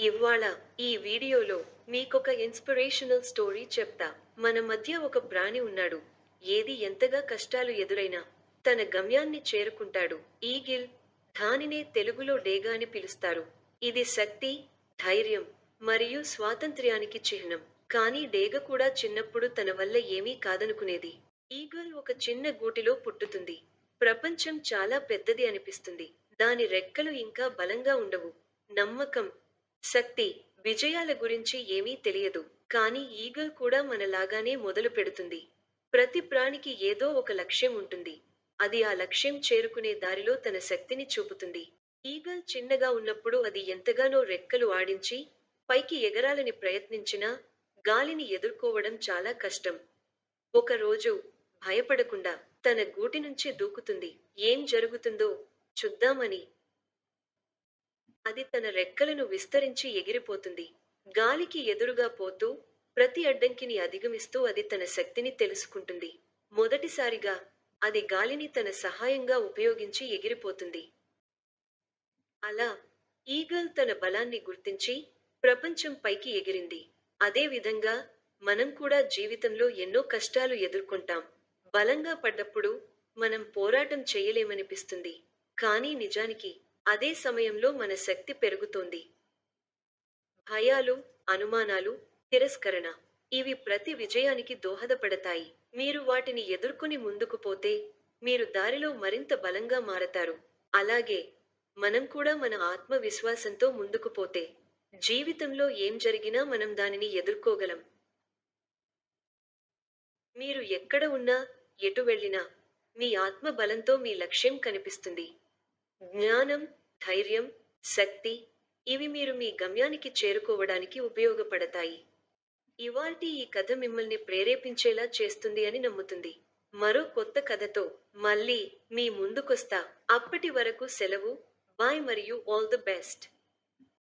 ఇవ్వాళ ఈ వీడియోలో మీకొక ఇన్స్పిరేషనల్ స్టోరీ చెప్తా. మన మధ్య ఒక ప్రాణి ఉన్నాడు. ఏది ఎంతగా కష్టాలు ఎదురైనా తన గమ్యాన్ని చేరుకుంటాడు. ఈగిల్. దానినే తెలుగులో డేగా అని పిలుస్తారు. ఇది శక్తి, ధైర్యం మరియు స్వాతంత్ర్యానికి చిహ్నం. కానీ డేగ కూడా చిన్నప్పుడు తన వల్ల ఏమీ కాదనుకునేది. ఈగల్ ఒక చిన్న గూటిలో పుట్టుతుంది. ప్రపంచం చాలా పెద్దది అనిపిస్తుంది. దాని రెక్కలు ఇంకా బలంగా ఉండవు. నమ్మకం, శక్తి, విజయాల గురించి ఏమీ తెలియదు. కానీ ఈగల్ కూడా మనలాగానే మొదలు పెడుతుంది. ప్రతి ప్రాణికి ఏదో ఒక లక్ష్యం ఉంటుంది. అది ఆ లక్ష్యం చేరుకునే దారిలో తన శక్తిని చూపుతుంది. ఈగల్ చిన్నగా ఉన్నప్పుడు అది ఎంతగానో రెక్కలు ఆడించి పైకి ఎగరాలని ప్రయత్నించినా గాలిని ఎదుర్కోవడం చాలా కష్టం. ఒకరోజు భయపడకుండా తన గూటి నుంచి దూకుతుంది. ఏం జరుగుతుందో చూద్దామని. అది తన రెక్కలను విస్తరించి ఎగిరిపోతుంది. గాలికి ఎదురుగా పోతూ, ప్రతి అడ్డంకిని అధిగమిస్తూ అది తన శక్తిని తెలుసుకుంటుంది. మొదటిసారిగా అది గాలిని తన సహాయంగా ఉపయోగించి ఎగిరిపోతుంది. అలా ఈగల్ తన బలాన్ని గుర్తించి ప్రపంచం పైకి ఎగిరింది. అదే విధంగా మనం కూడా జీవితంలో ఎన్నో కష్టాలు ఎదుర్కొంటాం. బలంగా పడ్డప్పుడు మనం పోరాటం చేయలేమనిపిస్తుంది. కానీ నిజానికి అదే సమయంలో మన శక్తి పెరుగుతోంది. భయాలు, అనుమానాలు, తిరస్కరణ. ఇవి ప్రతి విజయానికి దోహదపడతాయి. మీరు వాటిని ఎదుర్కొని ముందుకు పోతే, మీరు దారిలో మరింత బలంగా మారతారు. అలాగే, మనం కూడా మన ఆత్మవిశ్వాసంతో ముందుకు పోతే, జీవితంలో ఏం జరిగినా మనం దానిని ఎదుర్కోగలం. మీరు ఎక్కడ ఉన్నా, ఎటు వెళ్ళినా, మీ ఆత్మ బలంతో మీ లక్ష్యం కనిపిస్తుంది. జ్ఞానం, ధైర్యం, శక్తి, ఇవి మీరు మీ గమ్యానికి చేరుకోవడానికి ఉపయోగపడతాయి. ఇవాల్టి ఈ కథ మిమ్మల్ని ప్రేరేపించేలా చేస్తుంది అని నమ్ముతుంది. మరో కొత్త కథతో మళ్ళీ మీ ముందుకొస్తా. అప్పటి వరకు సెలవు. బాయ్ మరియు ఆల్ ది బెస్ట్.